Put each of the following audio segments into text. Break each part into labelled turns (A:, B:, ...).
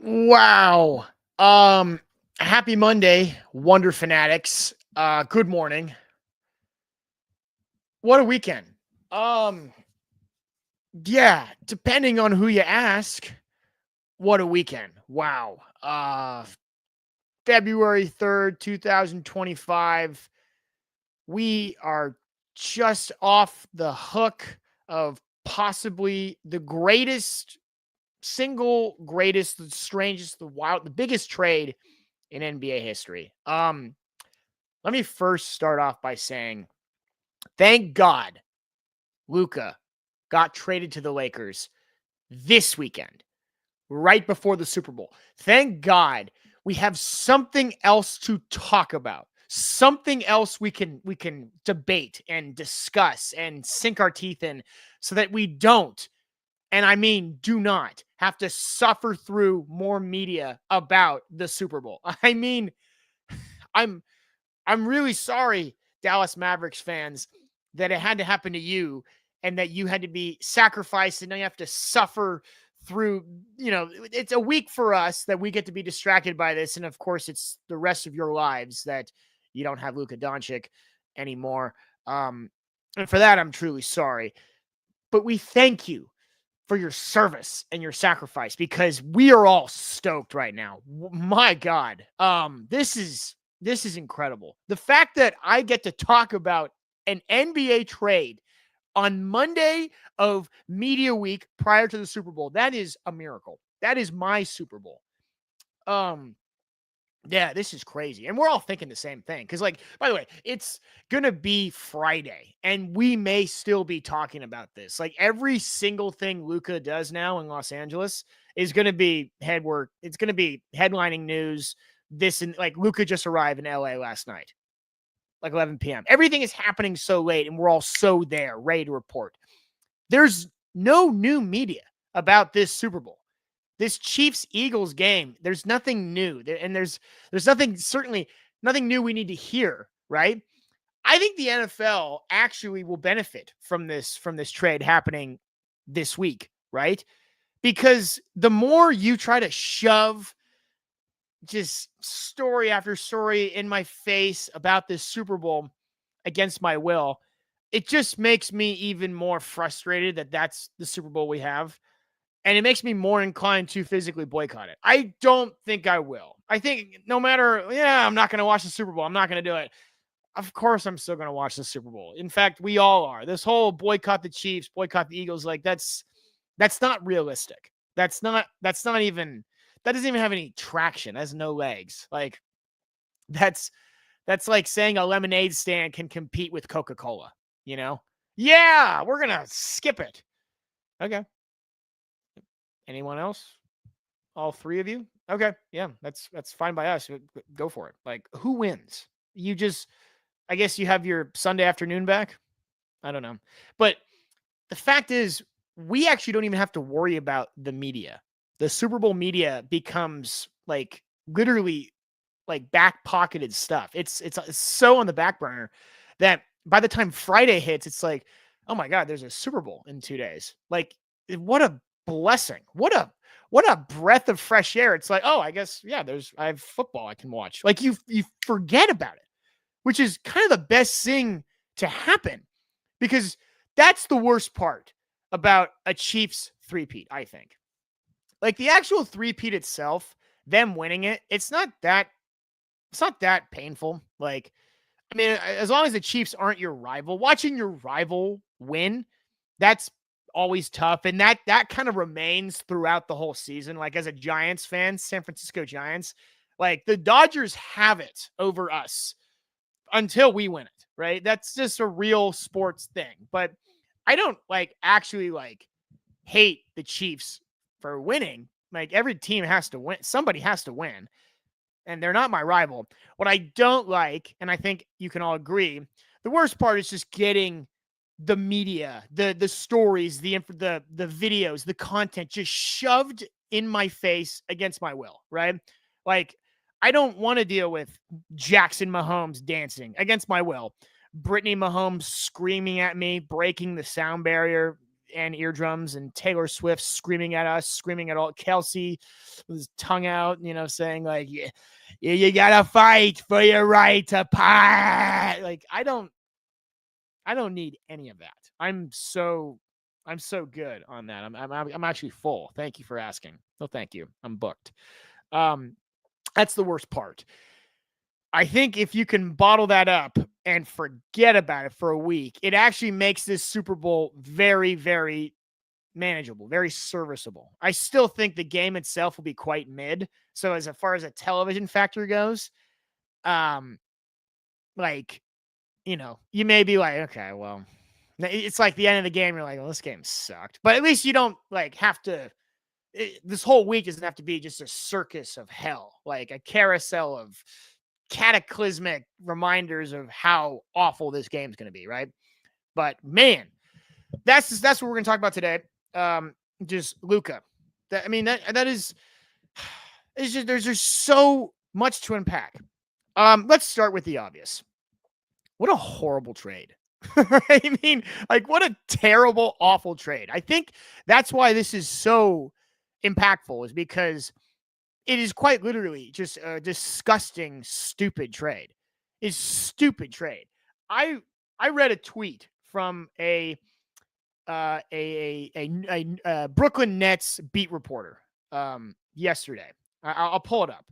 A: Wow. Happy Monday, Wonder Fanatics. Good morning. What a weekend. Um, yeah, depending on who you ask, what a weekend. Wow. February 3rd, 2025. We are just off the hook of possibly the greatest, single greatest, the strangest, the biggest trade in NBA history. Let me first start off by saying, thank God LUKA got traded to the Lakers this weekend, right before the Super Bowl. Thank God we have something else to talk about. Something else we can debate and discuss and sink our teeth in so that we don't, and I mean do not, have to suffer through more media about the Super Bowl. I mean, I'm I'm really sorry, Dallas Mavericks fans, that it had to happen to you and that you had to be sacrificed and now you have to suffer through, it's a week for us that we get to be distracted by this. And of course, it's the rest of your lives that you don't have Luka Doncic anymore. And for that, I'm truly sorry. But we thank you for your service and your sacrifice because we are all stoked right now. My God. This is incredible. The fact that I get to talk about an NBA trade on Monday of media week prior to the Super Bowl, that is a miracle. That is my Super Bowl. Yeah, this is crazy. And we're all thinking the same thing. Because, like, by the way, it's going to be Friday, and we may still be talking about this. Like, every single thing Luka does now in Los Angeles is going to be headwork. It's going to be headlining news. This and like Luka just arrived in LA last night, like 11 p.m. Everything is happening so late, and we're all so there, ready to report. There's no new media about this Super Bowl. This Chiefs Eagles game, there's nothing new. And there's nothing, certainly nothing new we need to hear, right? I think the NFL actually will benefit from this trade happening this week, right? Because the more you try to shove just story after story in my face about this Super Bowl against my will, it just makes me even more frustrated that that's the Super Bowl we have. And it makes me more inclined to physically boycott it. I don't think I will. I think no matter, I'm not going to watch the Super Bowl. I'm not going to do it. Of course, I'm still going to watch the Super Bowl. In fact, we all are. This whole boycott the Chiefs, boycott the Eagles, like that's not realistic. That's not even, that doesn't even have any traction. It has no legs. Like that's like saying a lemonade stand can compete with Coca-Cola, you know? Yeah, we're going to skip it. Okay. Anyone else? All three of you? Okay. Yeah, that's fine by us. Go for it. Like, who wins? I guess you have your Sunday afternoon back. I don't know. But the fact is, we actually don't even have to worry about the media. The Super Bowl media becomes like literally like back pocketed stuff. It's so on the back burner that by the time Friday hits, it's like, oh my God, there's a Super Bowl in 2 days. Like, what a blessing. What a breath of fresh air. It's like, oh, I guess, yeah, I have football I can watch. Like you forget about it, which is kind of the best thing to happen because that's the worst part about a Chiefs three-peat, I think. Like the actual three-peat itself, them winning it, it's not that painful. Like, I mean, as long as the Chiefs aren't your rival, watching your rival win, that's always tough. And that kind of remains throughout the whole season. Like as a Giants fan, San Francisco Giants, like the Dodgers have it over us until we win it, right? That's just a real sports thing. But I don't actually hate the Chiefs for winning. Like every team has to win. Somebody has to win. And they're not my rival. What I don't like, and I think you can all agree, the worst part is just getting the media, the stories, the videos, the content just shoved in my face against my will, right? Like, I don't want to deal with Jackson Mahomes dancing against my will, Brittany Mahomes screaming at me, breaking the sound barrier, and eardrums, and Taylor Swift screaming at us, screaming at all Kelsey with his tongue out, saying like, yeah, you gotta fight for your right to pie. Like, I don't need any of that. I'm so good on that. I'm actually full. Thank you for asking. No, thank you. I'm booked. That's the worst part. I think if you can bottle that up and forget about it for a week, it actually makes this Super Bowl very, very manageable, very serviceable. I still think the game itself will be quite mid. So as far as a television factor goes, like, you may be like, okay, well, it's like the end of the game. You're like, well, this game sucked, but at least you don't like have to. This whole week doesn't have to be just a circus of hell, like a carousel of cataclysmic reminders of how awful this game's going to be, right? But man, that's what we're going to talk about today. Just Luka. That is it's just there's just so much to unpack. Let's start with the obvious. What a horrible trade. I mean, like, what a terrible, awful trade. I think that's why this is so impactful, is because it is quite literally just a disgusting, stupid trade. It's stupid trade. I read a tweet from a Brooklyn Nets beat reporter yesterday. I'll pull it up.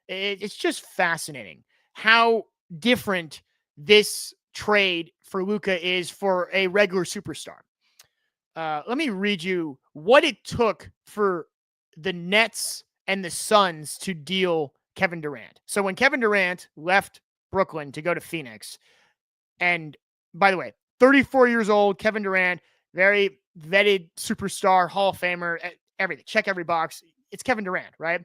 A: It's just fascinating how different this trade for Luka is for a regular superstar. Let me read you what it took for the Nets and the Suns to deal Kevin Durant. So when Kevin Durant left Brooklyn to go to Phoenix, and by the way, 34 years old, Kevin Durant, very vetted superstar, Hall of Famer, everything, check every box. It's Kevin Durant, right?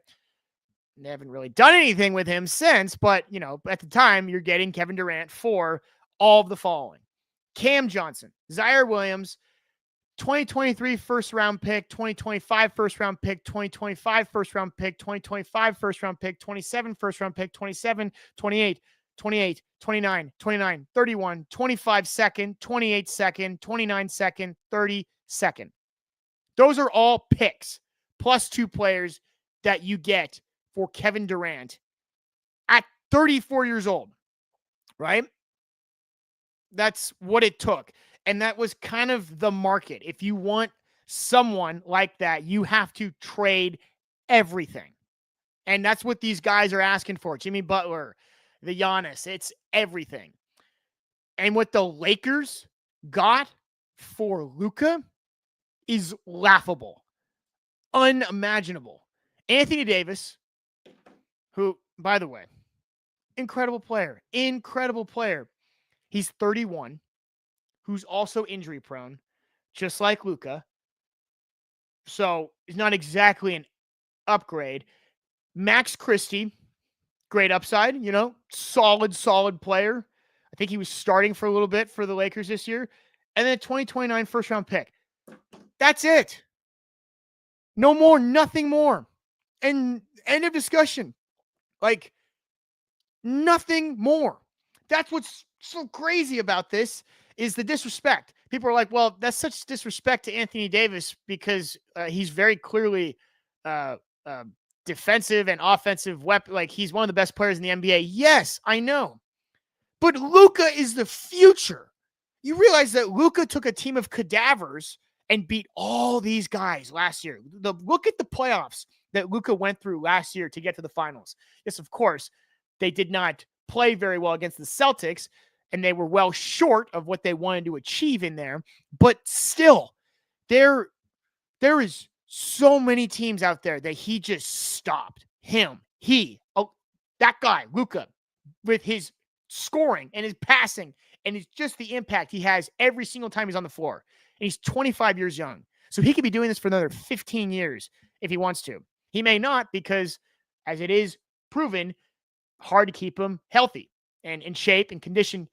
A: They haven't really done anything with him since, but, at the time, you're getting Kevin Durant for all of the following: Cam Johnson, Zaire Williams, 2023 first round pick, 2025 first round pick, 2025 first round pick, 2025 first round pick, 27 first round pick, 27, 28, 28, 29, 29, 31, 25 second, 28 second, 29 second, 30 second. Those are all picks plus 2 players that you get for Kevin Durant at 34 years old, right? That's what it took. And that was kind of the market. If you want someone like that, you have to trade everything. And that's what these guys are asking for. Jimmy Butler, the Giannis, it's everything. And what the Lakers got for Luka is laughable, unimaginable. Anthony Davis, who, by the way, incredible player. He's 31, who's also injury prone, just like Luka. So he's not exactly an upgrade. Max Christie, great upside, solid player. I think he was starting for a little bit for the Lakers this year. And then a 2029 first round pick. That's it. No more, nothing more. And end of discussion. Like, nothing more. That's what's so crazy about this, is the disrespect. People are like, well, that's such disrespect to Anthony Davis because he's very clearly defensive and offensive weapon. Like, he's one of the best players in the NBA. Yes, I know. But Luka is the future. You realize that Luka took a team of cadavers and beat all these guys last year. Look at the playoffs that Luka went through last year to get to the finals. Yes, of course, they did not play very well against the Celtics, and they were well short of what they wanted to achieve in there. But still, there is so many teams out there that he just stopped. That guy, Luka, with his scoring and his passing, and it's just the impact he has every single time he's on the floor. And he's 25 years young. So he could be doing this for another 15 years if he wants to. He may not, because, as it is proven, hard to keep him healthy and in shape and condition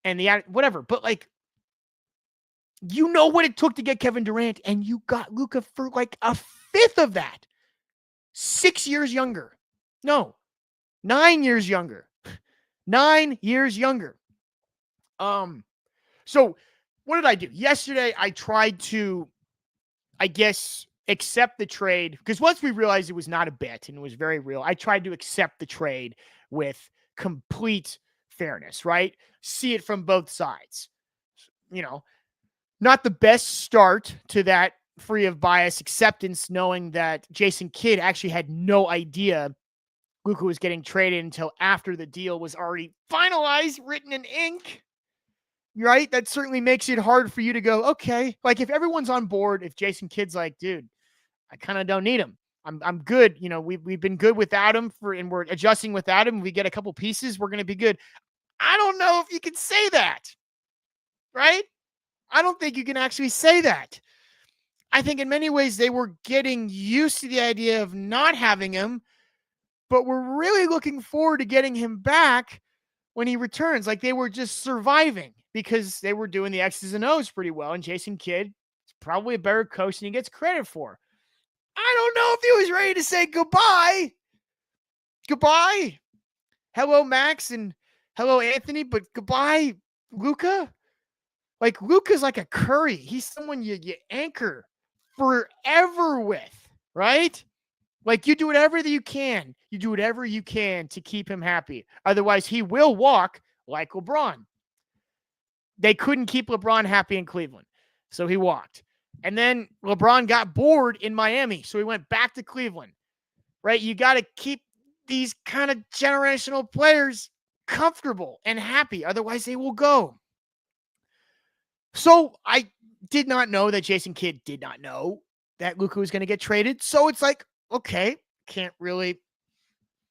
A: and whatever. But, like, what it took to get Kevin Durant, and you got Luka for like a fifth of that. 6 years younger. No, 9 years younger. 9 years younger. So what did I do? Yesterday, I tried to, I guess, accept the trade because once we realized it was not a bet and it was very real, I tried to accept the trade with complete fairness, right? See it from both sides. You know, not the best start to that free of bias acceptance, knowing that Jason Kidd actually had no idea Luka was getting traded until after the deal was already finalized, written in ink. Right? That certainly makes it hard for you to go, okay. Like if everyone's on board, if Jason Kidd's like, dude, I kind of don't need him. I'm good. You know, we've been good without him and we're adjusting without him. We get a couple pieces, we're going to be good. I don't know if you can say that, right? I don't think you can actually say that. I think in many ways they were getting used to the idea of not having him, but we're really looking forward to getting him back when he returns. Like they were just surviving because they were doing the X's and O's pretty well. And Jason Kidd is probably a better coach than he gets credit for. I don't know if he was ready to say goodbye. Goodbye. Hello, Max, and hello, Anthony, but goodbye, Luka. Like Luka's like a Curry. He's someone you anchor forever with, right? Like you do whatever that you can. You do whatever you can to keep him happy. Otherwise, he will walk like LeBron. They couldn't keep LeBron happy in Cleveland, so he walked. And then LeBron got bored in Miami, so he went back to Cleveland, right? You got to keep these kind of generational players comfortable and happy. Otherwise, they will go. So I did not know that Jason Kidd did not know that Luka was going to get traded. So it's like, okay, can't really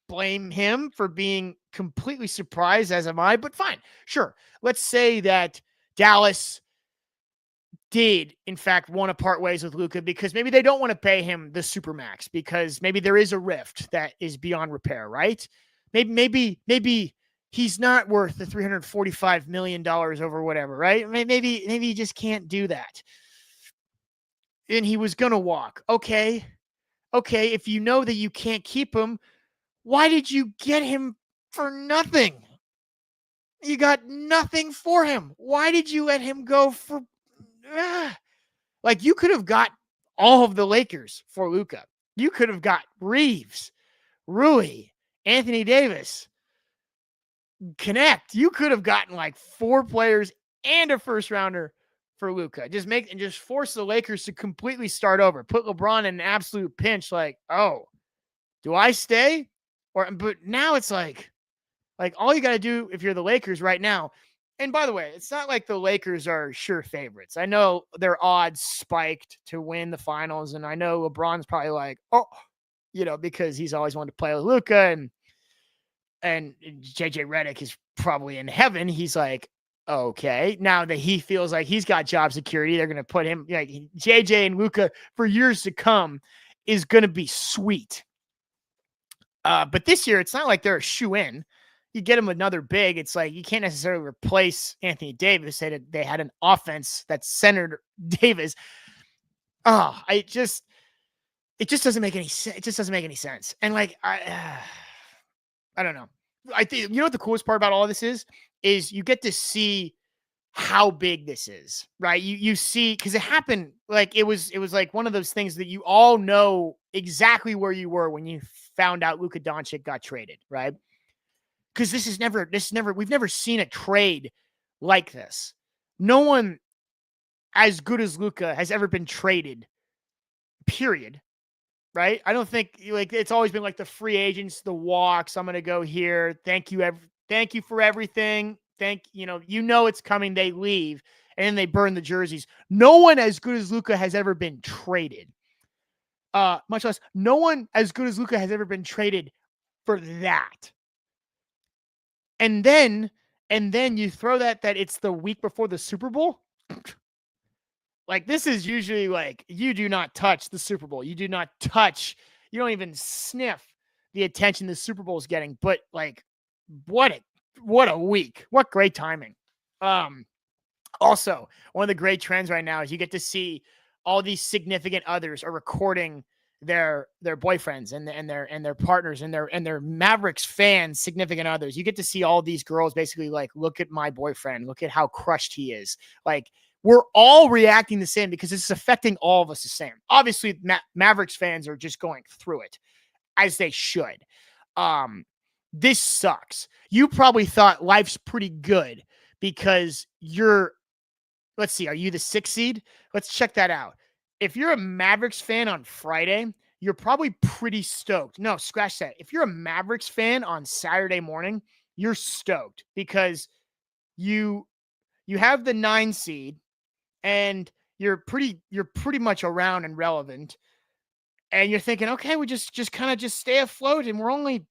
A: blame him for being completely surprised, as am I, but fine. Sure. Let's say that Dallas did, in fact, want to part ways with Luka because maybe they don't want to pay him the supermax because maybe there is a rift that is beyond repair, right? Maybe he's not worth the $345 million over whatever, right? Maybe he just can't do that. And he was going to walk. Okay. If you know that you can't keep him, why did you get him for nothing? You got nothing for him. Why did you let him go for... Like you could have got all of the Lakers for Luka. You could have got Reeves, Rui, Anthony Davis, Connect. You could have gotten like 4 players and a first rounder for Luka. Just force the Lakers to completely start over. Put LeBron in an absolute pinch. Like, oh, do I stay? But now it's like all you got to do if you're the Lakers right now. And by the way, it's not like the Lakers are sure favorites. I know their odds spiked to win the finals. And I know LeBron's probably like, oh, because he's always wanted to play with Luka and JJ Redick is probably in heaven. He's like, okay, now that he feels like he's got job security, they're going to put him like JJ and Luka for years to come is going to be sweet. But this year, it's not like they're a shoe-in. You get him another big, it's like you can't necessarily replace Anthony Davis. They had an offense that centered Davis. It just doesn't make any sense. It just doesn't make any sense. And like, I don't know. I think, what the coolest part about all of this is you get to see how big this is, right? You see, because it happened, like it was like one of those things that you all know exactly where you were when you found out Luka Doncic got traded, right? Because we've never seen a trade like this. No one as good as Luka has ever been traded, period. Right? I don't think it's always been like the free agents, the walks. I'm going to go here. Thank you for everything. It's coming. They leave and then they burn the jerseys. No one as good as Luka has ever been traded. Much less no one as good as Luka has ever been traded for that. And then you throw that it's the week before the Super Bowl. Like this is usually like you do not touch the Super Bowl. You don't even sniff the attention the Super Bowl is getting. But like, what a week. What great timing. Also, one of the great trends right now is you get to see all these significant others are recording their boyfriends and their partners and their Mavericks fans, significant others. You get to see all these girls basically like, look at my boyfriend, look at how crushed he is. Like we're all reacting the same because it's affecting all of us the same. Obviously, Mavericks fans are just going through it, as they should. This sucks. You probably thought life's pretty good because you're, let's see, are you the 6th seed? Let's check that out. If you're a Mavericks fan on Friday, you're probably pretty stoked. No, scratch that. If you're a Mavericks fan on Saturday morning, you're stoked because you have the 9 seed and you're pretty much around and relevant. And you're thinking, okay, we just kind of just stay afloat, and we're only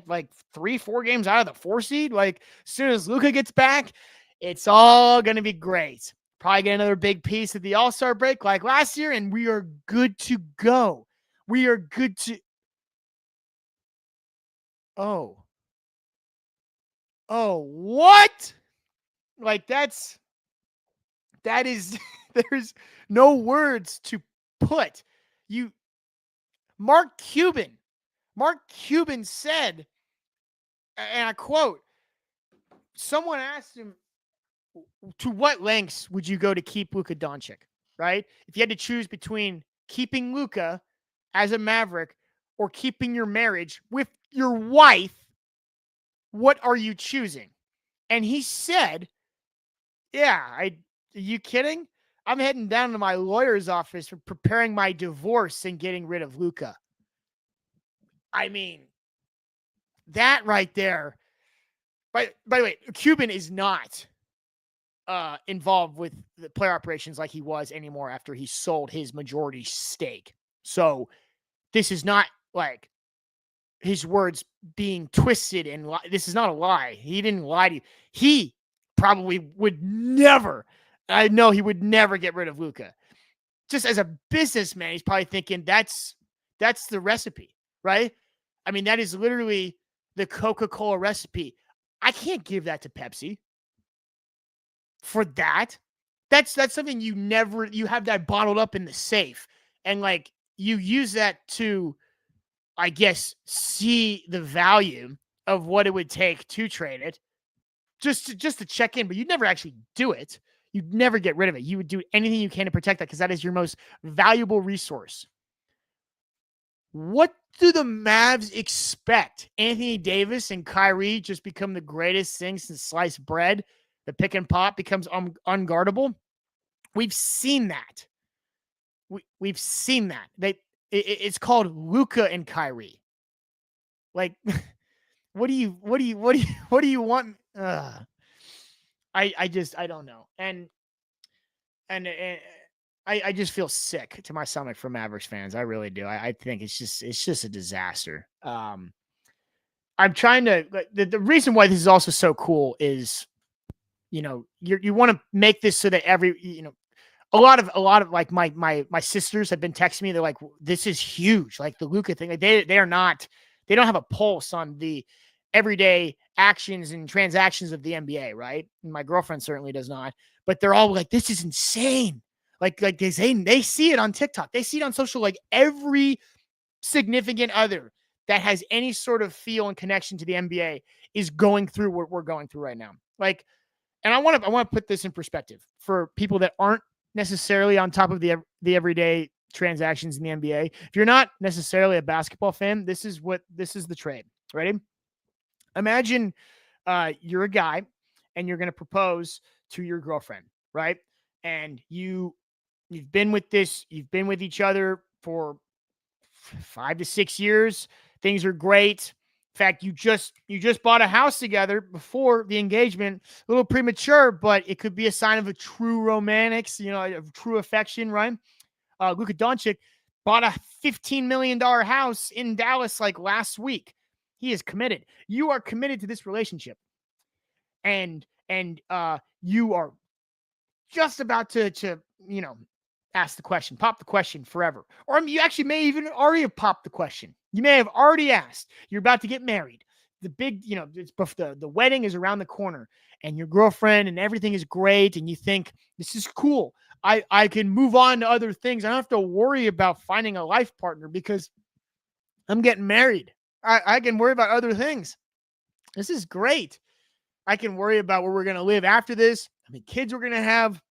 A: like 3-4 games out of the 4 seed. Like, as soon as Luka gets back, it's all gonna be great. Probably get another big piece at the All-Star break like last year, and we are good to go. We are good to. Oh, what? Like, that is there's no words to put. Mark Cuban said, and I quote, someone asked him, to what lengths would you go to keep Luka Doncic, right? If you had to choose between keeping Luka as a Maverick or keeping your marriage with your wife, what are you choosing? And he said, yeah, are you kidding? I'm heading down to my lawyer's office for preparing my divorce and getting rid of Luka. I mean, that right there. By the way, Cuban is not involved with the player operations like he was anymore after he sold his majority stake. So this is not like his words being twisted, and this is not a lie. He didn't lie to you. He probably would never, I know he would never get rid of Luka. Just as a businessman, he's probably thinking that's the recipe, right? I mean, that is literally the Coca-Cola recipe. I can't give that to Pepsi for that. That's something you have that bottled up in the safe, and like you use that to, I guess, see the value of what it would take to trade it, just to check in, but you'd never actually do it. You'd never get rid of it. You would do anything you can to protect that because that is your most valuable resource. What do the Mavs expect? Anthony Davis and Kyrie just become the greatest thing since sliced bread? The pick and pop becomes unguardable? We've seen that. We've seen that. It's called Luka and Kyrie. Like, what do you want? I don't know. And I just feel sick to my stomach for Mavericks fans. I really do. I think it's just a disaster. I'm trying to, the reason why this is also so cool is, you want to make this so that a lot of like my sisters have been texting me. They're like, this is huge. Like the Luka thing, like they don't have a pulse on the everyday actions and transactions of the NBA, right? And my girlfriend certainly does not, but they're all like, this is insane. Like they see it on TikTok. They see it on social, like every significant other that has any sort of feel and connection to the NBA is going through what we're going through right now. Like, and I want to put this in perspective for people that aren't necessarily on top of the everyday transactions in the NBA. If you're not necessarily a basketball fan, this is the trade. Ready? Imagine you're a guy and you're going to propose to your girlfriend, right? And you've been with each other for 5 to 6 years. Things are great. In fact, you just bought a house together before the engagement. A little premature, but it could be a sign of a true romantics, of true affection, right? Luka Doncic bought a $15 million house in Dallas like last week. He is committed. You are committed to this relationship. And you are just about to ask the question, pop the question forever. Or you actually may even already have popped the question. You may have already asked. You're about to get married. The big, the wedding is around the corner, and your girlfriend and everything is great, and you think, this is cool. I can move on to other things. I don't have to worry about finding a life partner because I'm getting married. I can worry about other things. This is great. I can worry about where we're going to live after this, how many kids we're going to have.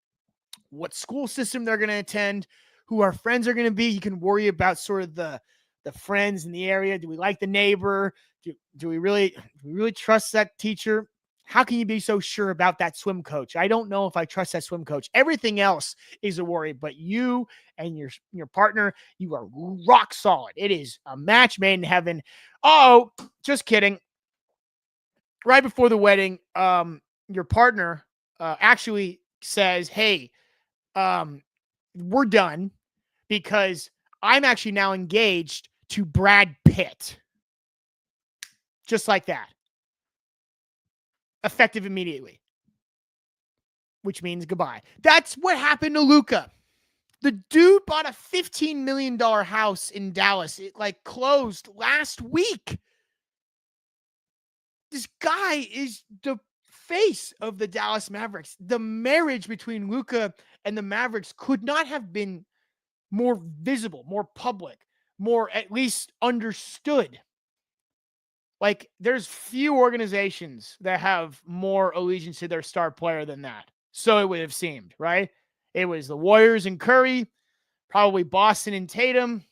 A: what school system they're going to attend, who our friends are going to be. You can worry about sort of the friends in the area. Do we like the neighbor? Do we really trust that teacher? How can you be so sure about that swim coach? I don't know if I trust that swim coach. Everything else is a worry, but you and your partner, you are rock solid. It is a match made in heaven. Oh, just kidding. Right before the wedding, your partner actually says, "Hey, we're done because I'm actually now engaged to Brad Pitt." Just like that. Effective immediately. Which means goodbye. That's what happened to LUKA. The dude bought a $15 million house in Dallas. It closed last week. This guy is the face of the Dallas Mavericks. The marriage between LUKA and the Mavericks could not have been more visible, more public, more at least understood. There's few organizations that have more allegiance to their star player than that. So it would have seemed, right? It was the Warriors and Curry, probably Boston and Tatum.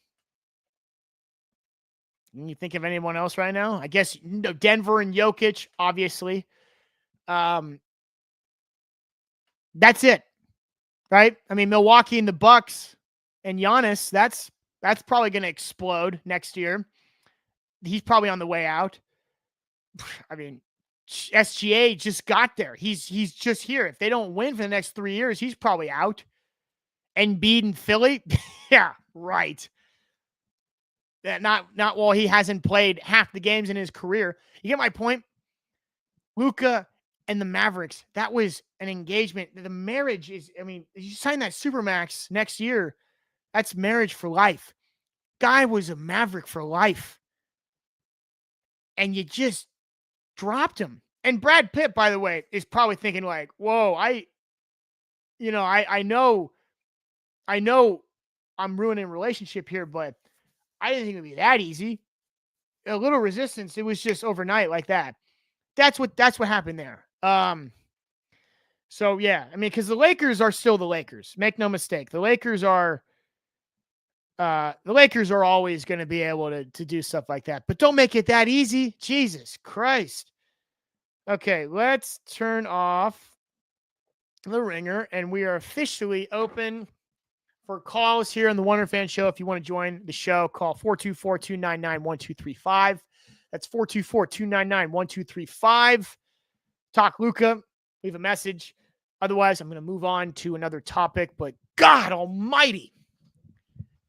A: Can you think of anyone else right now? I guess Denver and Jokic, obviously. That's it, right? I mean, Milwaukee and the Bucks and Giannis, that's probably going to explode next year. He's probably on the way out. I mean, SGA just got there. He's just here. If they don't win for the next 3 years, he's probably out. Embiid in Philly, yeah, right. Not while he hasn't played half the games in his career. You get my point? LUKA and the Mavericks, that was an engagement. The marriage is, I mean, you sign that Supermax next year, that's marriage for life. Guy was a Maverick for life. And you just dropped him. And Brad Pitt, by the way, is probably thinking whoa, I know I'm ruining a relationship here, but I didn't think it'd be that easy. A little resistance. It was just overnight like that. That's what happened there. So yeah, I mean, because the Lakers are still the Lakers. Make no mistake. The Lakers are always going to be able to do stuff like that. But don't make it that easy. Jesus Christ. Okay, let's turn off the ringer, and we are officially open for calls here on the Wunderfan Show. If you want to join the show, call 424-299-1235. That's 424-299-1235. Talk LUKA. Leave a message. Otherwise, I'm going to move on to another topic. But God almighty,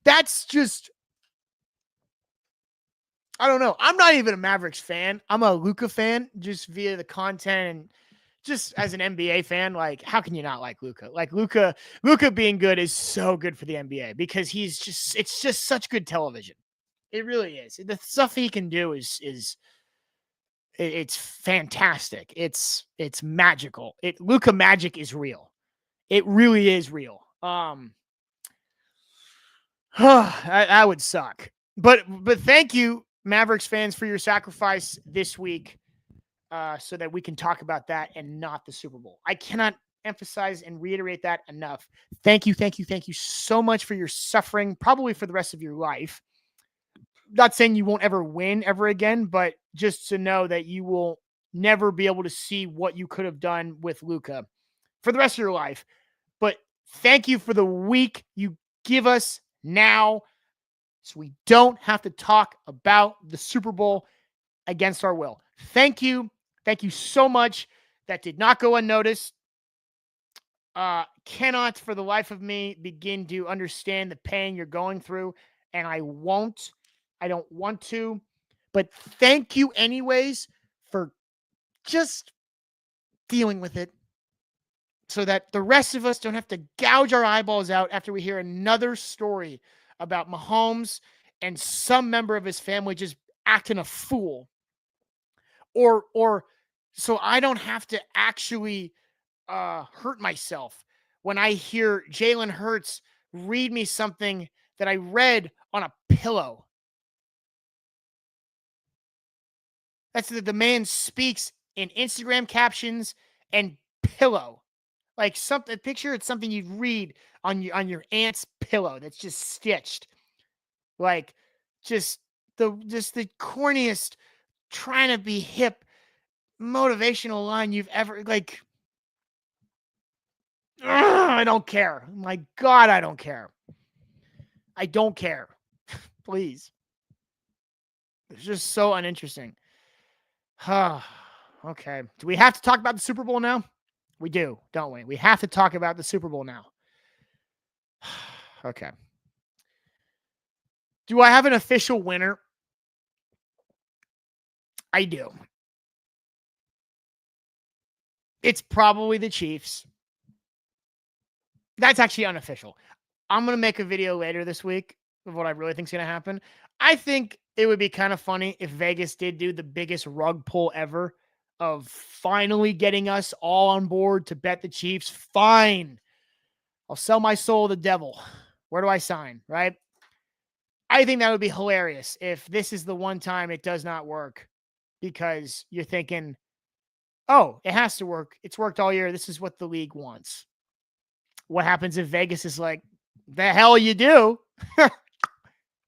A: that's just, I don't know. I'm not even a Mavericks fan. I'm a LUKA fan just via the content and just as an NBA fan. How can you not like LUKA? LUKA being good is so good for the NBA because it's just such good television. It really is. The stuff he can do is it's fantastic. It's magical. LUKA magic is real. It really is real. I would suck. But thank you, Mavericks fans, for your sacrifice this week, so that we can talk about that and not the Super Bowl. I cannot emphasize and reiterate that enough. Thank you so much for your suffering, probably for the rest of your life. Not saying you won't ever win ever again, but just to know that you will never be able to see what you could have done with LUKA for the rest of your life. But thank you for the week you give us now, so we don't have to talk about the Super Bowl against our will. Thank you so much. That did not go unnoticed. Cannot for the life of me begin to understand the pain you're going through, and I won't. I don't want to, but thank you anyways for just dealing with it so that the rest of us don't have to gouge our eyeballs out after we hear another story about Mahomes and some member of his family just acting a fool. Or so I don't have to actually hurt myself when I hear Jalen Hurts read me something that I read on a pillow. That's the man speaks in Instagram captions and pillow. Like something, picture it's something you'd read on your aunt's pillow that's just stitched. Like just the corniest trying to be hip motivational line you've ever like. I don't care. My God, I don't care. I don't care. Please. It's just so uninteresting. Okay. Do we have to talk about the Super Bowl now? We do, don't we? We have to talk about the Super Bowl now. Okay. Do I have an official winner? I do. It's probably the Chiefs. That's actually unofficial. I'm going to make a video later this week of what I really think is going to happen. I think it would be kind of funny if Vegas did do the biggest rug pull ever of finally getting us all on board to bet the Chiefs. Fine. I'll sell my soul to the devil. Where do I sign? Right? I think that would be hilarious if this is the one time it does not work because you're thinking, oh, it has to work. It's worked all year. This is what the league wants. What happens if Vegas is like, the hell you do?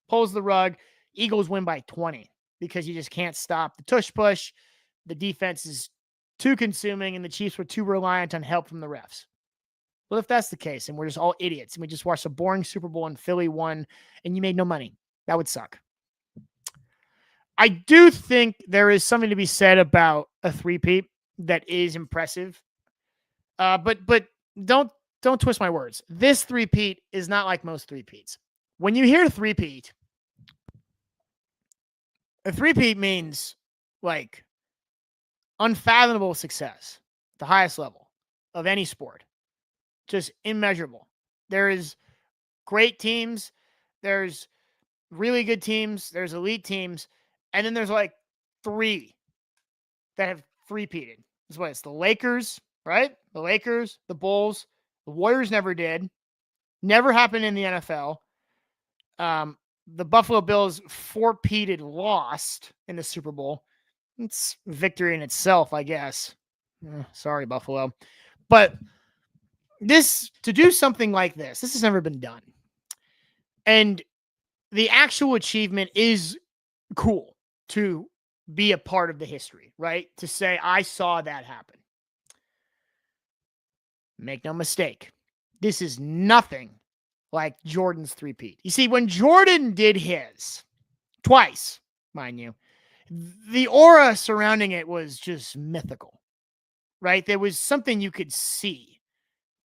A: Pulls the rug. Eagles win by 20 because you just can't stop the tush push. The defense is too consuming and the Chiefs were too reliant on help from the refs. Well, if that's the case and we're just all idiots and we just watched a boring Super Bowl and Philly won and you made no money, that would suck. I do think there is something to be said about a three-peat that is impressive. But don't twist my words. This three-peat is not like most three-peats. When you hear three-peat, a three-peat means like unfathomable success, the highest level of any sport. Just immeasurable. There is great teams. There's really good teams. There's elite teams. And then there's like three that have three-peated. That's what it's the Lakers, right? The Lakers, the Bulls, the Warriors never did. Never happened in the NFL. The Buffalo Bills four-peated lost in the Super Bowl. It's victory in itself, I guess. Sorry, Buffalo. But to do something like this has never been done. And the actual achievement is cool to be a part of the history, right? To say, I saw that happen. Make no mistake. This is nothing like Jordan's three-peat. You see, when Jordan did his, twice, mind you, the aura surrounding it was just mythical, right? There was something you could see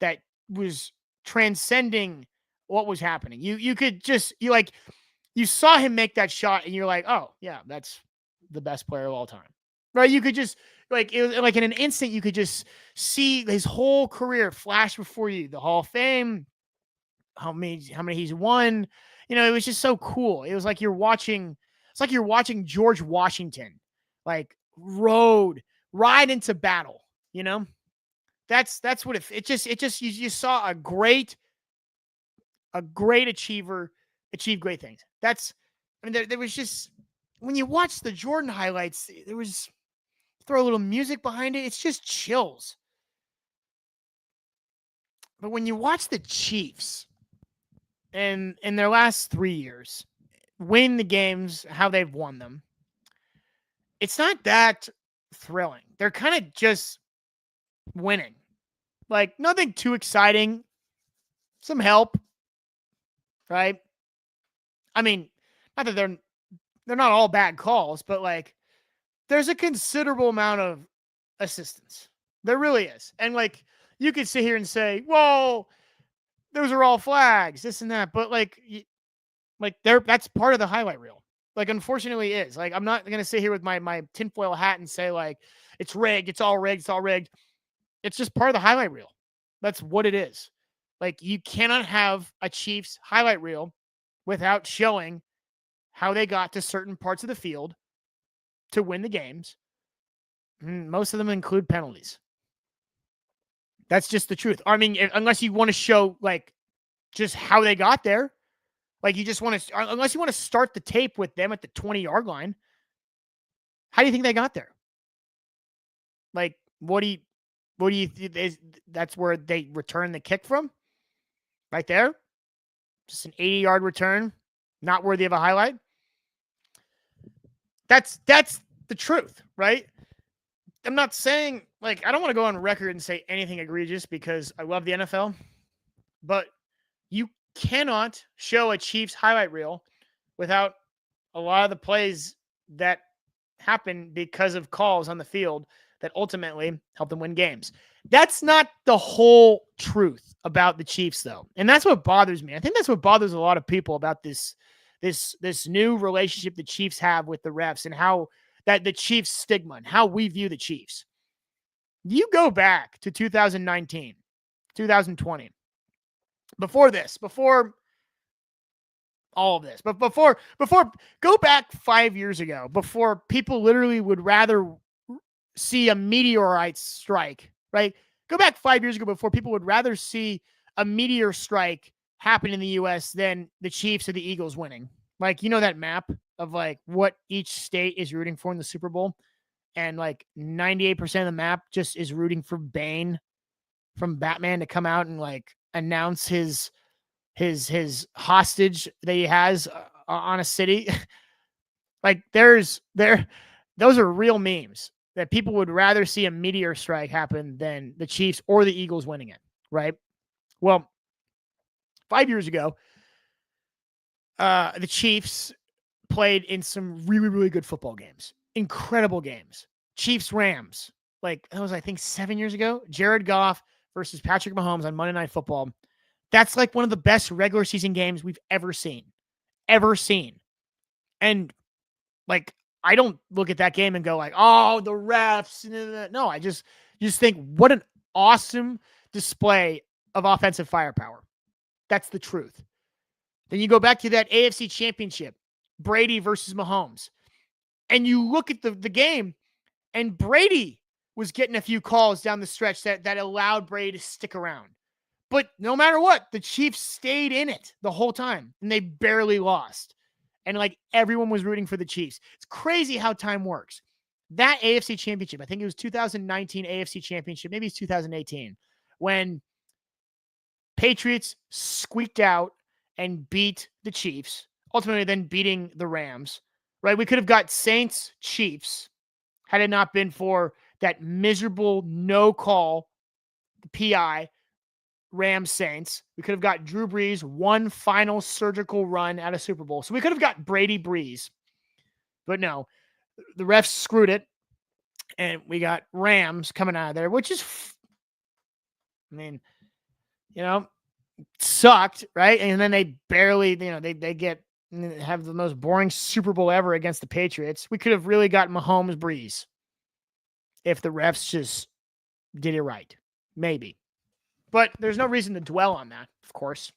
A: that was transcending what was happening. You could just, you saw him make that shot and you're like, oh yeah, that's the best player of all time, right? You could just it was like in an instant, you could just see his whole career flash before you, the Hall of Fame, how many he's won. It was just so cool. It was like you're watching George Washington, like ride into battle, That's what it just you saw a great achiever achieve great things. There was just, when you watch the Jordan highlights, there was, throw a little music behind it, it's just chills. But when you watch the Chiefs and in their last 3 years win the games, how they've won them, it's not that thrilling. They're kind of just winning. Like nothing too exciting. Some help, right? I mean, not that they're not all bad calls, but like there's a considerable amount of assistance. There really is. And like you could sit here and say, well, those are all flags, this and that. But that's part of the highlight reel. Like, unfortunately is. Like, I'm not going to sit here with my tinfoil hat and say like, it's rigged. It's all rigged. It's all rigged. It's just part of the highlight reel. That's what it is. Like, you cannot have a Chiefs highlight reel without showing how they got to certain parts of the field to win the games. Most of them include penalties. That's just the truth. I mean, unless you want to show like just how they got there, like you just want to, unless you want to start the tape with them at the 20-yard line. How do you think they got there? Like, What do you think? That's where they return the kick from? Right there? Just an 80-yard return, not worthy of a highlight. That's the truth, right? I'm not saying, like, I don't want to go on record and say anything egregious because I love the NFL, but you cannot show a Chiefs highlight reel without a lot of the plays that happen because of calls on the field that ultimately help them win games. That's not the whole truth about the Chiefs, though. And that's what bothers me. I think that's what bothers a lot of people about this new relationship the Chiefs have with the refs and how that the Chiefs stigma and how we view the Chiefs. You go back to 2019, 2020. Before all of this, but before go back 5 years ago, before people literally would rather see a meteorite strike, right? Go back 5 years ago before people would rather see a meteor strike happen in the US than the Chiefs or the Eagles winning. Like, you know, that map of like what each state is rooting for in the Super Bowl, and like 98% of the map just is rooting for Bane from Batman to come out and like announce his hostage that he has on a city. Like those are real memes that people would rather see a meteor strike happen than the Chiefs or the Eagles winning it, right? Well, 5 years ago, the Chiefs played in some really, really good football games, incredible games. Chiefs Rams, like that was, I think, 7 years ago. Jared Goff versus Patrick Mahomes on Monday Night Football. That's like one of the best regular season games we've ever seen. And like, I don't look at that game and go like, oh, the refs. No, I just think what an awesome display of offensive firepower. That's the truth. Then you go back to that AFC Championship, Brady versus Mahomes. And you look at the game, and Brady was getting a few calls down the stretch that allowed Brady to stick around. But no matter what, the Chiefs stayed in it the whole time, and they barely lost. And like everyone was rooting for the Chiefs. It's crazy how time works. That AFC Championship, I think it was 2019 AFC Championship, maybe it's 2018, when Patriots squeaked out and beat the Chiefs, ultimately then beating the Rams, right? We could have got Saints Chiefs had it not been for that miserable no call PI Rams Saints. We could have got Drew Brees one final surgical run at a Super Bowl. So we could have got Brady Brees. But no, the refs screwed it. And we got Rams coming out of there, which is, I mean, you know, sucked, right? And then they barely, you know, they have the most boring Super Bowl ever against the Patriots. We could have really got Mahomes Brees if the refs just did it right. Maybe. But there's no reason to dwell on that, of course.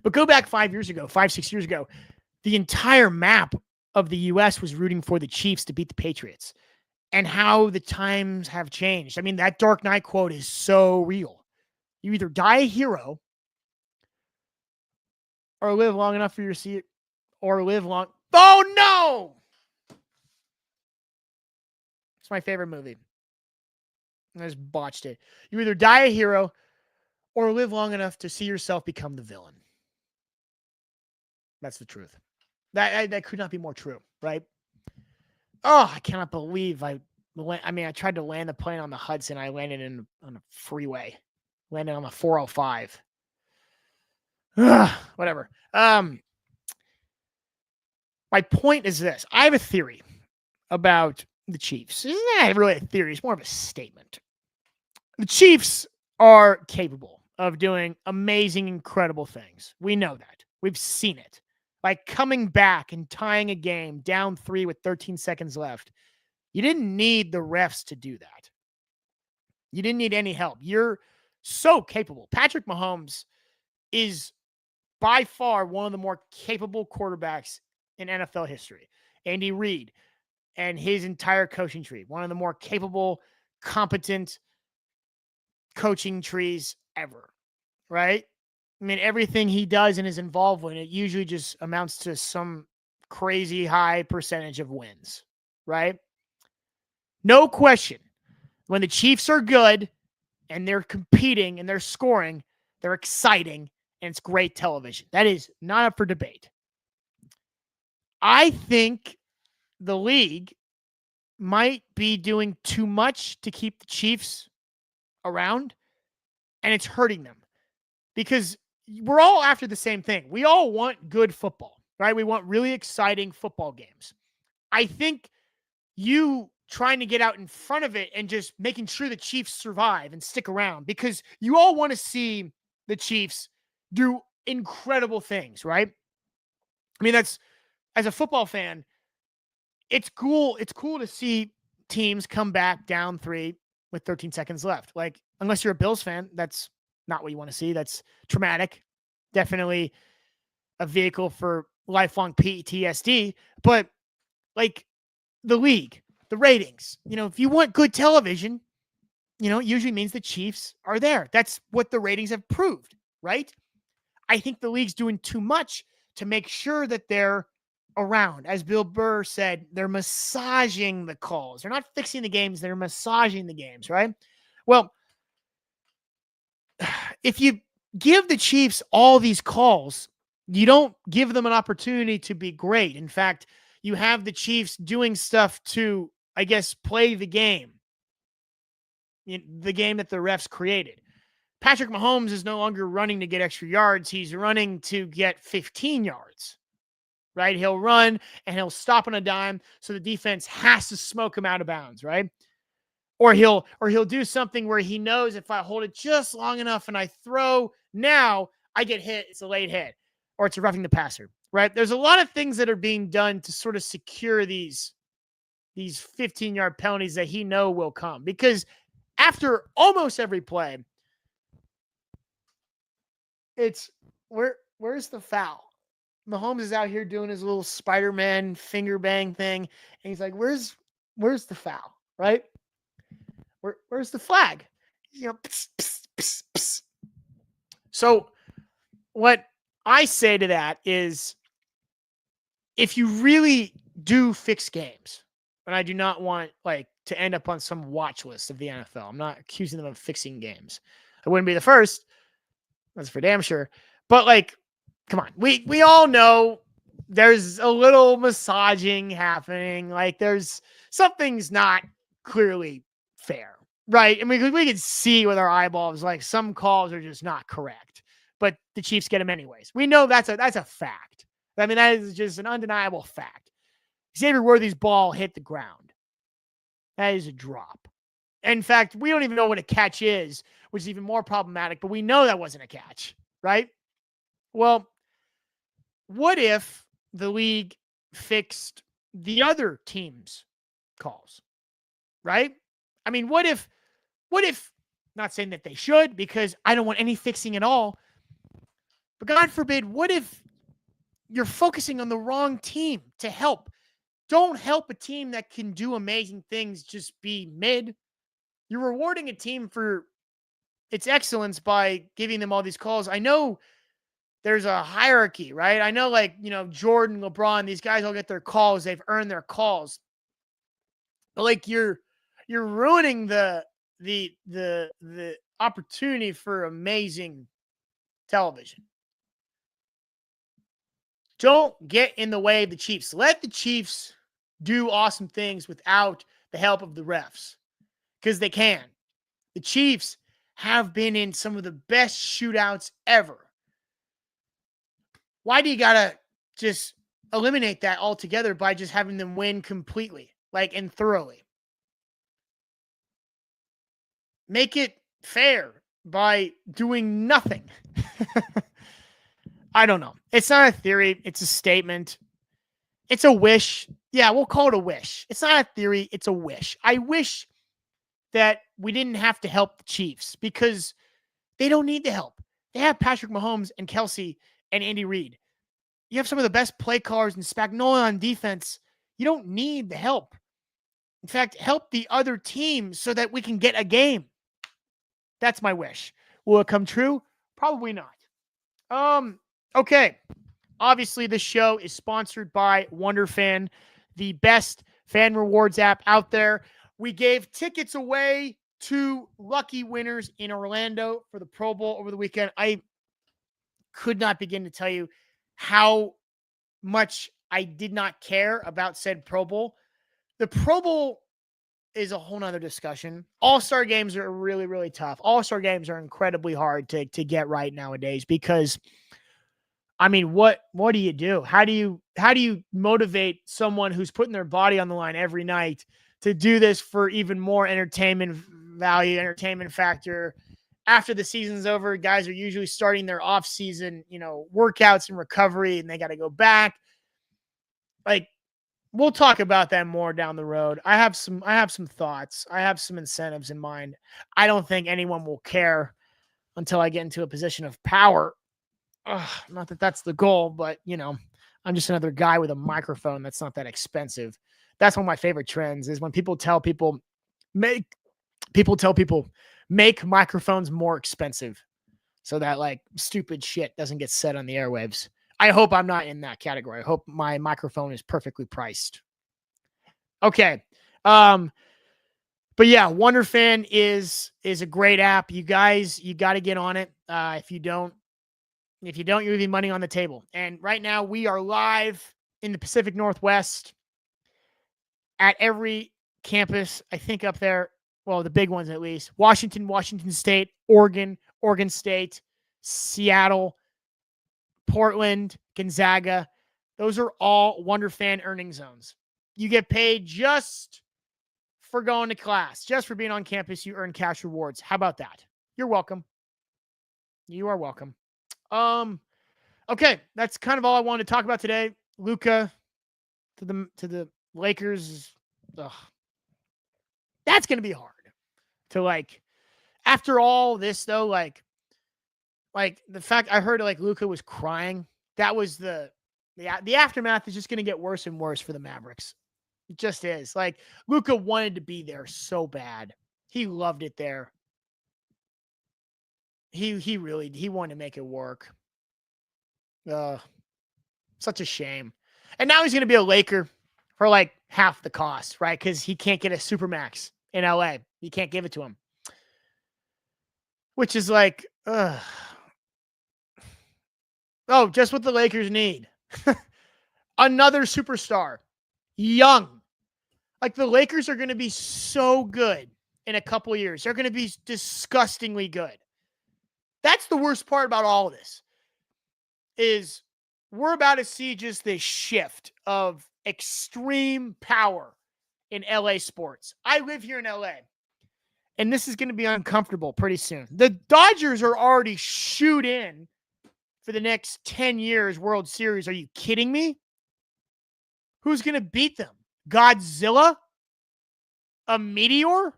A: But go back 6 years ago, the entire map of the U.S. was rooting for the Chiefs to beat the Patriots. And how the times have changed. I mean, that Dark Knight quote is so real. You either die a hero or live long enough for your seat, or live long. Oh, no! It's my favorite movie. I just botched it. You either die a hero or live long enough to see yourself become the villain. That's the truth. That could not be more true, right? Oh, I cannot believe I tried to land the plane on the Hudson. I landed on a freeway. Landed on the 405. Whatever. My point is this. I have a theory about the Chiefs. It's not really a theory. It's more of a statement. The Chiefs are capable of doing amazing, incredible things. We know that. We've seen it. Like coming back and tying a game down 3 with 13 seconds left. You didn't need the refs to do that. You didn't need any help. You're so capable. Patrick Mahomes is by far one of the more capable quarterbacks in NFL history. Andy Reid and his entire coaching tree, one of the more capable, competent coaching trees ever, right? I mean, everything he does and is involved in, it usually just amounts to some crazy high percentage of wins, right? No question. When the Chiefs are good and they're competing and they're scoring, they're exciting, and it's great television. That is not up for debate. I think the league might be doing too much to keep the Chiefs around, and it's hurting them because we're all after the same thing. We all want good football, right? We want really exciting football games. I think you trying to get out in front of it and just making sure the Chiefs survive and stick around because you all want to see the Chiefs do incredible things, right? I mean, that's, as a football fan, it's cool. It's cool to see teams come back down 3 with 13 seconds left. Like, unless you're a Bills fan, that's not what you want to see. That's traumatic. Definitely a vehicle for lifelong PTSD. But like the league, the ratings, if you want good television, it usually means the Chiefs are there. That's what the ratings have proved, right? I think the league's doing too much to make sure that they're around. As Bill Burr said, they're massaging the calls. They're not fixing the games. They're massaging the games, right? Well, if you give the Chiefs all these calls, you don't give them an opportunity to be great. In fact, you have the Chiefs doing stuff to, I guess, play the game that the refs created. Patrick Mahomes is no longer running to get extra yards. He's running to get 15 yards, right? He'll run and he'll stop on a dime, so the defense has to smoke him out of bounds, right? Or he'll do something where he knows if I hold it just long enough and I throw now, I get hit. It's a late hit, or it's a roughing the passer, right? There's a lot of things that are being done to sort of secure these 15-yard penalties that he know will come, because after almost every play, it's where's the foul? Mahomes is out here doing his little Spider-Man finger bang thing, and he's like, "Where's the foul?" Right? Where's the flag? Pss, pss, pss, pss. So what I say to that is, if you really do fix games, and I do not want to end up on some watch list of the NFL. I'm not accusing them of fixing games. I wouldn't be the first. That's for damn sure. But come on. We all know there's a little massaging happening. There's something's not clearly fair, right? I mean, we can see with our eyeballs, some calls are just not correct, but the Chiefs get them anyways. We know that's a fact. I mean, that is just an undeniable fact. Xavier Worthy's ball hit the ground. That is a drop. In fact, we don't even know what a catch is, which is even more problematic, but we know that wasn't a catch, right? Well, what if the league fixed the other team's calls, right? I mean, what if, not saying that they should, because I don't want any fixing at all, but God forbid, what if you're focusing on the wrong team to help? Don't help a team that can do amazing things just be mid. You're rewarding a team for its excellence by giving them all these calls. I know there's a hierarchy, right? I know Jordan, LeBron, these guys all get their calls. They've earned their calls. But you're ruining the opportunity for amazing television. Don't get in the way of the Chiefs. Let the Chiefs do awesome things without the help of the refs, because they can. The Chiefs have been in some of the best shootouts ever. Why do you gotta just eliminate that altogether by just having them win completely, and thoroughly? Make it fair by doing nothing. I don't know. It's not a theory. It's a statement. It's a wish. Yeah, we'll call it a wish. It's not a theory. It's a wish. I wish that we didn't have to help the Chiefs, because they don't need the help. They have Patrick Mahomes and Kelsey and Andy Reid. You have some of the best play callers and Spagnuolo on defense. You don't need the help. In fact, help the other team so that we can get a game. That's my wish. Will it come true? Probably not. Okay. Obviously, this show is sponsored by Wunderfan, the best fan rewards app out there. We gave tickets away two lucky winners in Orlando for the Pro Bowl over the weekend. I could not begin to tell you how much I did not care about said Pro Bowl. The Pro Bowl is a whole nother discussion. All-star games are really, really tough. All-star games are incredibly hard to get right nowadays because, I mean, what do you do? How do you motivate someone who's putting their body on the line every night to do this for even more entertainment value, entertainment factor? After the season's over, guys are usually starting their off-season, workouts and recovery, and they got to go back. Like, we'll talk about that more down the road. I have some thoughts. I have some incentives in mind. I don't think anyone will care until I get into a position of power. Not that that's the goal, but I'm just another guy with a microphone that's not that expensive. That's one of my favorite trends is when people tell people make microphones more expensive so that like stupid shit doesn't get said on the airwaves. I hope I'm not in that category. I hope my microphone is perfectly priced. Okay. But yeah, Wunderfan is a great app. You guys, you got to get on it. If you don't, you're leaving money on the table. And right now we are live in the Pacific Northwest at every campus, I think up there. Well, the big ones at least. Washington State, Oregon State, Seattle, Portland, Gonzaga. Those are all Wunderfan earning zones. You get paid just for going to class, just for being on campus. You earn cash rewards. How about that? You're welcome. You are welcome. Okay, that's kind of all I wanted to talk about today. LUKA to the Lakers. Ugh. That's gonna be hard to like. After all this, though, like the fact I heard like LUKA was crying. That was the aftermath is just gonna get worse and worse for the Mavericks. It just is. Like LUKA wanted to be there so bad. He loved it there. He wanted to make it work. Such a shame. And now he's going to be a Laker for like half the cost, right? Because he can't get a Supermax in LA. You can't give it to him. Which is like, just what the Lakers need. Another superstar. Young. Like the Lakers are going to be so good in a couple of years. They're going to be disgustingly good. That's the worst part about all of this. Is we're about to see just this shift of extreme power in LA sports. I live here in LA, and this is going to be uncomfortable pretty soon. The Dodgers are already shoot in for the next 10 years World Series. Are you kidding me? Who's going to beat them? Godzilla? A meteor?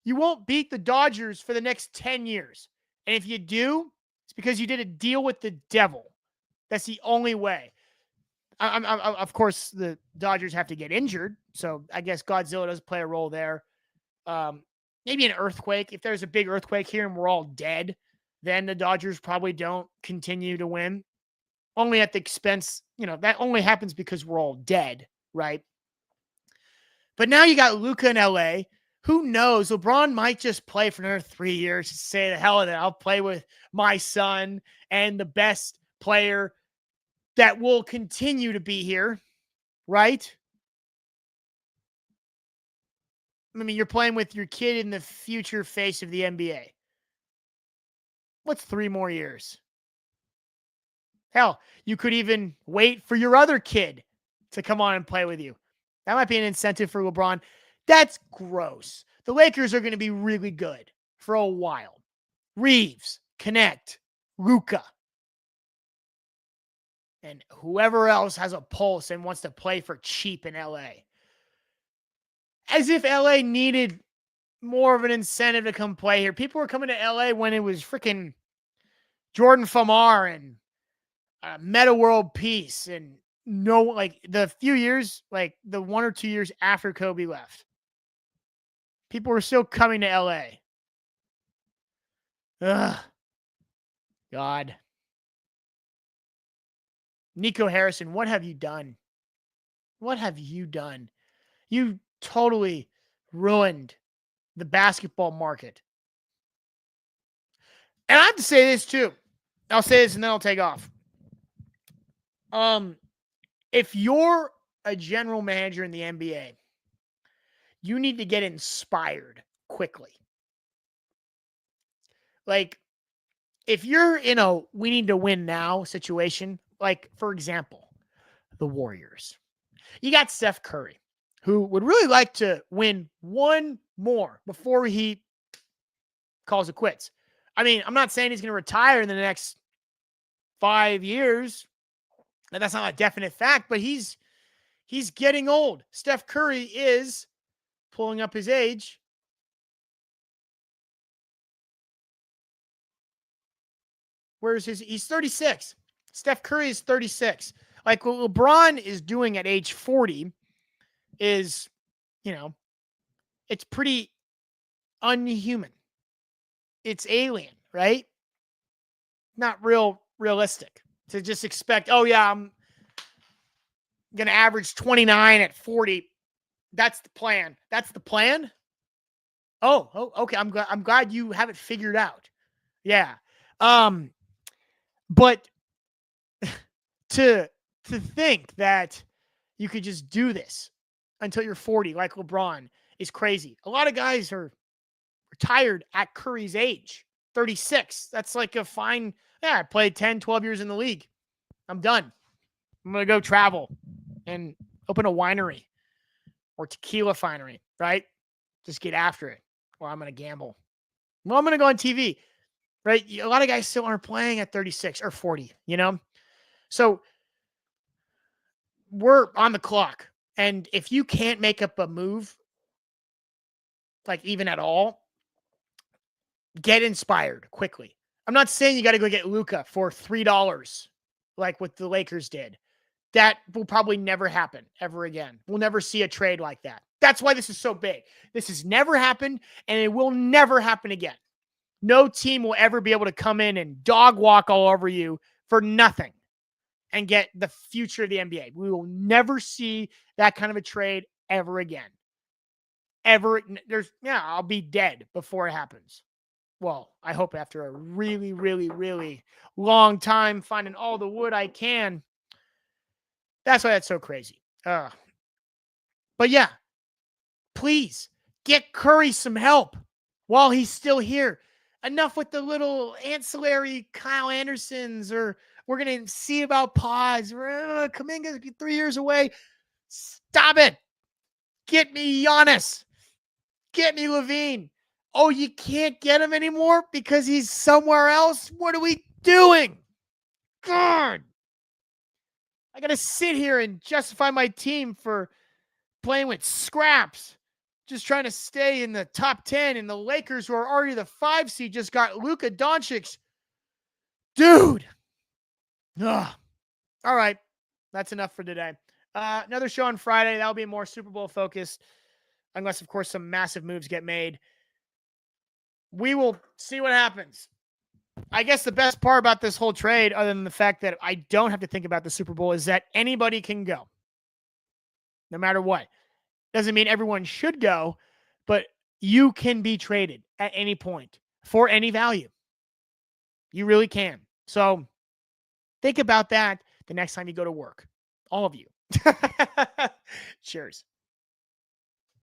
A: You won't beat the Dodgers for the next 10 years. And if you do, it's because you did a deal with the devil. That's the only way. Of course, the Dodgers have to get injured, so I guess Godzilla does play a role there. Maybe an earthquake. If there's a big earthquake here and we're all dead, then the Dodgers probably don't continue to win. Only at the expense, that only happens because we're all dead, right? But now you got LUKA in LA. Who knows? LeBron might just play for another 3 years to say the hell of it. I'll play with my son and the best player that will continue to be here, right? I mean, you're playing with your kid in the future face of the NBA. What's 3 more years? Hell, you could even wait for your other kid to come on and play with you. That might be an incentive for LeBron. That's gross. The Lakers are going to be really good for a while. Reeves, Connect, LUKA, and whoever else has a pulse and wants to play for cheap in LA. As if LA needed more of an incentive to come play here. People were coming to LA when it was freaking Jordan Famar and Meta World Peace and the few years, like the 1 or 2 years after Kobe left. People were still coming to LA. Ugh. God. Nico Harrison, what have you done? What have you done? You totally ruined the basketball market. And I have to say this too. I'll say this and then I'll take off. If you're a general manager in the NBA, you need to get inspired quickly. Like, if you're in a we need to win now situation, like, for example, the Warriors, you got Steph Curry, who would really like to win one more before he calls it quits. I mean, I'm not saying he's going to retire in the next 5 years. And that's not a definite fact, but he's getting old. Steph Curry is pulling up his age. Where's he's 36. Steph Curry is 36. Like what LeBron is doing at age 40 is, it's pretty unhuman. It's alien, right? Not realistic to just expect, oh yeah, I'm going to average 29 at 40. That's the plan. That's the plan? Oh, okay. I'm glad you have it figured out. Yeah. But to think that you could just do this until you're 40 like LeBron is crazy. A lot of guys are retired at Curry's age, 36. That's like a fine, I played 10, 12 years in the league. I'm done. I'm going to go travel and open a winery or tequila finery, right? Just get after it. Or I'm going to gamble. Well, I'm going to go on TV, right? A lot of guys still aren't playing at 36 or 40, So we're on the clock. And if you can't make up a move, like even at all, get inspired quickly. I'm not saying you got to go get LUKA for $3 like what the Lakers did. That will probably never happen ever again. We'll never see a trade like that. That's why this is so big. This has never happened, and it will never happen again. No team will ever be able to come in and dog walk all over you for nothing and get the future of the NBA. We will never see that kind of a trade ever again. Ever. I'll be dead before it happens. Well, I hope after a really, really, really long time finding all the wood I can. That's why that's so crazy. But yeah, please get Curry some help while he's still here. Enough with the little ancillary Kyle Andersons, or we're going to see about pods. Kuminga's 3 years away. Stop it. Get me Giannis. Get me Levine. Oh, you can't get him anymore because he's somewhere else? What are we doing? God. I got to sit here and justify my team for playing with scraps, just trying to stay in the top 10. And the Lakers, who are already the 5 seed, just got Luka Doncic. Dude. Ugh. All right. That's enough for today. Another show on Friday. That'll be more Super Bowl focused, unless, of course, some massive moves get made. We will see what happens. I guess the best part about this whole trade, other than the fact that I don't have to think about the Super Bowl, is that anybody can go. No matter what. Doesn't mean everyone should go, but you can be traded at any point for any value. You really can. So think about that the next time you go to work. All of you. Cheers.